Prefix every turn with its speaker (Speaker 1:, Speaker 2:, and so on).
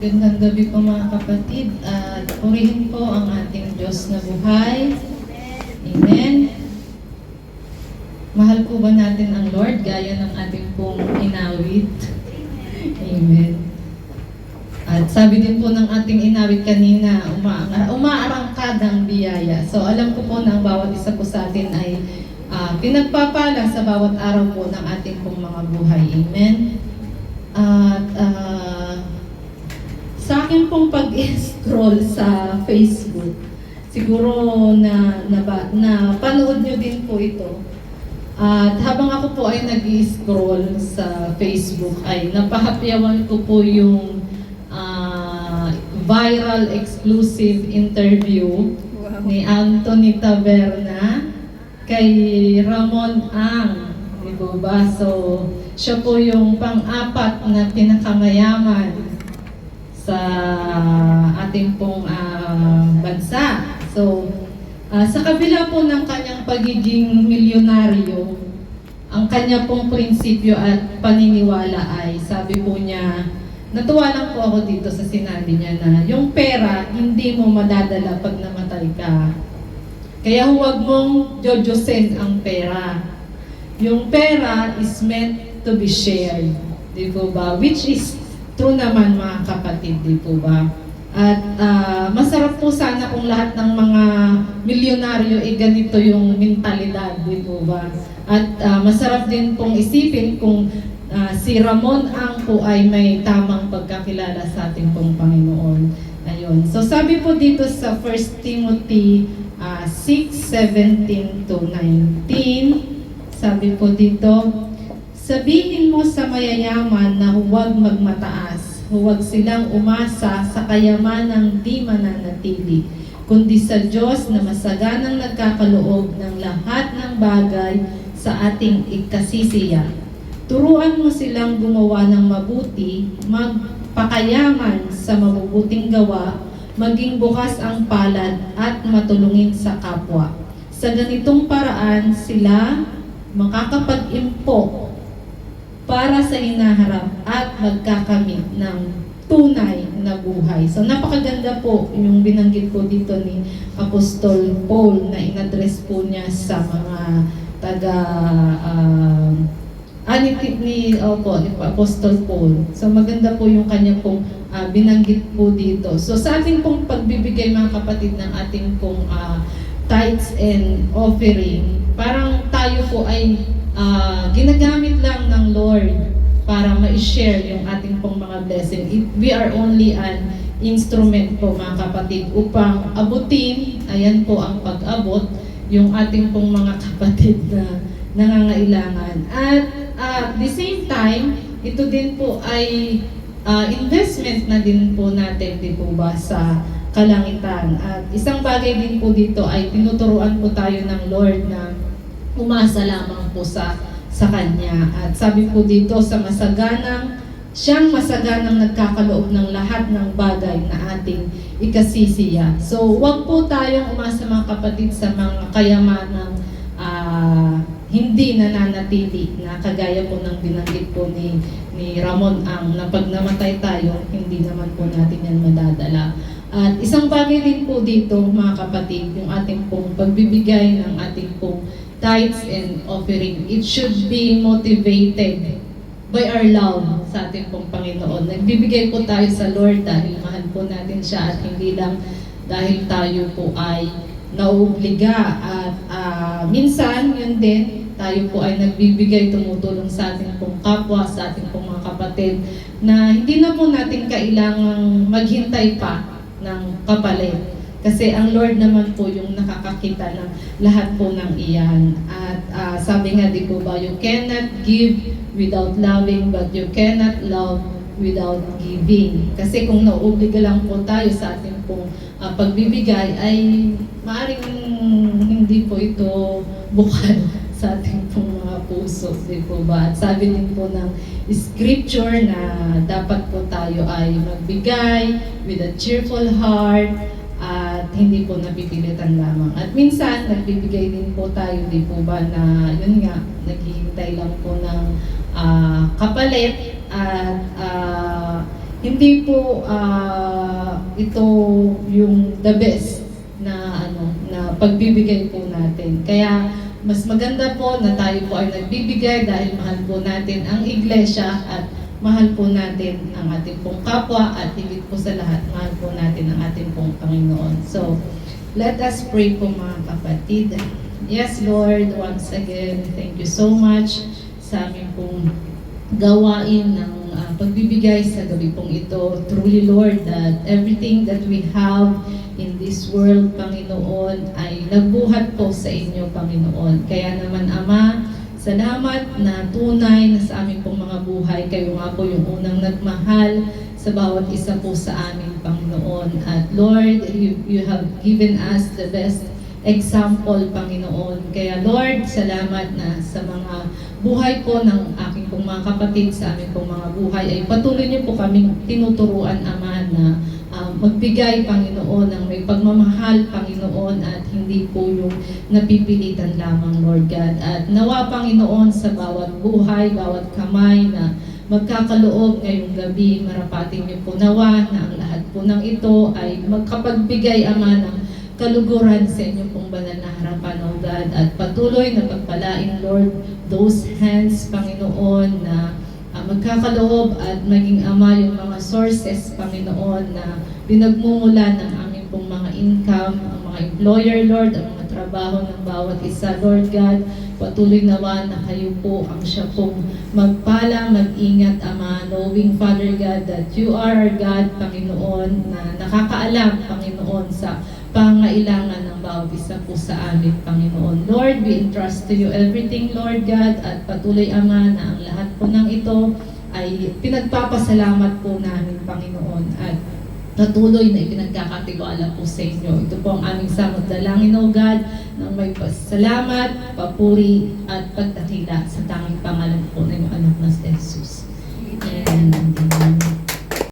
Speaker 1: Gandang gabi po mga kapatid at purihin po ang ating Diyos na buhay. Amen. Mahal po ba natin ang Lord gaya ng ating pong inawit? Amen. At sabi din po ng ating inawit kanina, umaarangkad ang biyaya. So alam ko po na ang bawat isa po sa atin ay pinagpapala sa bawat araw po ng ating pong mga buhay. Amen. At sa akin pong pag-scroll sa Facebook, siguro na panood nyo din po ito. At habang ako po ay nag-scroll sa Facebook, ay napahapyawan ko po yung viral exclusive interview ni Anthony Taberna kay Ramon Ang. Di ba? So, siya po yung pang-apat na pinakamayaman sa ating pong bansa. So, sa kabila po ng kanyang pagiging milyonaryo, ang kanya pong prinsipyo at paniniwala ay, sabi po niya, natuwa lang po ako dito sa sinabi niya na yung pera, hindi mo madadala pag namatay ka. Kaya huwag mong jojosin ang pera. Yung pera is meant to be shared. Di po ba? Which is true naman mga kapatid, di po ba? At masarap po sana kung lahat ng mga milyonaryo ay ganito yung mentalidad, di po ba? At masarap din pong isipin kung si Ramon Ang po ay may tamang pagkakilala sa ating pong Panginoon. Ayun. So sabi po dito sa 1 Timothy 6:17 to 19, sabi po dito, sabihin mo sa mayayaman na huwag magmataas, huwag silang umasa sa kayamanang di mananatili, kundi sa Diyos na masaganang nagkakaloob ng lahat ng bagay sa ating ikasisiya. Turuan mo silang gumawa ng mabuti, magpakayaman sa mabubuting gawa, maging bukas ang palad at matulungin sa kapwa. Sa ganitong paraan sila makakapag-impo para sa hinaharap at magkakamit ng tunay na buhay. So napakaganda po yung binanggit po dito ni Apostol Paul na in-address po niya sa mga ni Apostol Paul. So maganda po yung kanya pong binanggit po dito. So sa ating pong pagbibigay mga kapatid ng ating pong tithes and offering, parang tayo po ay ginagamit lang ng Lord para ma-share yung ating pong mga blessing. We are only an instrument po mga kapatid upang abutin, ayan po ang pag-abot, yung ating pong mga kapatid na nangangailangan. At the same time, ito din po ay investment na din po natin, di po ba, sa kalangitan. At isang bagay din po dito ay tinuturuan po tayo ng Lord na umasa lamang po sa Kanya. At sabi po dito siyang masaganang nagkakaloob ng lahat ng bagay na ating ikasisiya. So, wag po tayong umasa mga kapatid sa mga kayamanang hindi nananatili na kagaya po ng binanggit po ni Ramon Ang na pag namatay tayo, hindi naman po natin yan madadala. At isang bagay din po dito mga kapatid, yung ating pong pagbibigay ng ating pong tithes and offering, it should be motivated by our love sa ating pong Panginoon. Nagbibigay po tayo sa Lord dahil mahal po natin siya at hindi lang dahil tayo po ay nauobliga. At minsan, yun din, tayo po ay nagbibigay, tumutulong sa ating pong kapwa, sa ating pong mga kapatid, na hindi na po natin kailangang maghintay pa ng kapalit. Kasi ang Lord naman po yung nakakakita ng lahat po ng iyan. At sabi nga, di po ba, you cannot give without loving, but you cannot love without giving. Kasi kung nauobliga lang po tayo sa ating pong pagbibigay, ay maaaring hindi po ito bukal sa ating pong mga puso, di po ba? At sabi din po ng scripture na dapat po tayo ay magbigay with a cheerful heart, at hindi po napipilitan lamang. At minsan, nagbibigay din po tayo, di po ba, na yun nga, naghihintay lang po ng kapalit, at hindi po ito yung the best na na pagbibigay po natin. Kaya mas maganda po na tayo po ay nagbibigay dahil mahal po natin ang iglesia at mahal po natin ang ating pong kapwa at higit po sa lahat, mahal po natin ang ating pong Panginoon. So, let us pray po mga kapatid. Yes, Lord, once again, thank you so much sa aming pong gawain ng pagbibigay sa gabi pong ito. Truly, Lord, that everything that we have in this world, Panginoon, ay nagbuhat po sa inyo, Panginoon. Kaya naman, Ama, salamat na tunay na sa aming pong mga buhay. Kayo nga po yung unang nagmahal sa bawat isa po sa amin, Panginoon. At Lord, you have given us the best example, Panginoon. Kaya Lord, salamat na sa mga buhay po ng aking pong mga kapatid, sa aming pong mga buhay, ay patuloy niyo po kaming tinuturuan, Ama, na magbigay, Panginoon, ng may pagmamahal, Panginoon, at hindi po yung napipilitan lamang, Lord God. At nawa, Panginoon, sa bawat buhay, bawat kamay na magkakaloob ngayong gabi, marapatin niyo po nawa na ang lahat po ng ito ay magkapagbigay, Ama, ng kaluguran sa inyong pong banal na harapan, O God, at patuloy na pagpalain, Lord, those hands, Panginoon, na magkakaloob at maging Ama yung mga sources, Panginoon, na pinagmumulan ng aming pong mga income, ang mga employer, Lord, ang mga trabaho ng bawat isa, Lord God. Patuloy nawa na kayo po ang siya pong magpala, mag-ingat, Ama, knowing, Father God, that you are our God, Panginoon, na nakakaalam, Panginoon, sa pangailangan ng bawat isa po sa amin, Panginoon. Lord, we entrust to you everything, Lord God, at patuloy, Ama, na ang lahat po ng ito ay pinagpapasalamat po namin, Panginoon, at patuloy na ipinagkakatiwala po sa inyo. Ito po ang aming samot dalangin, O God, ng may pasalamat, papuri, at pagdakila sa tanging pangalan po ng iyong anak na si Jesus.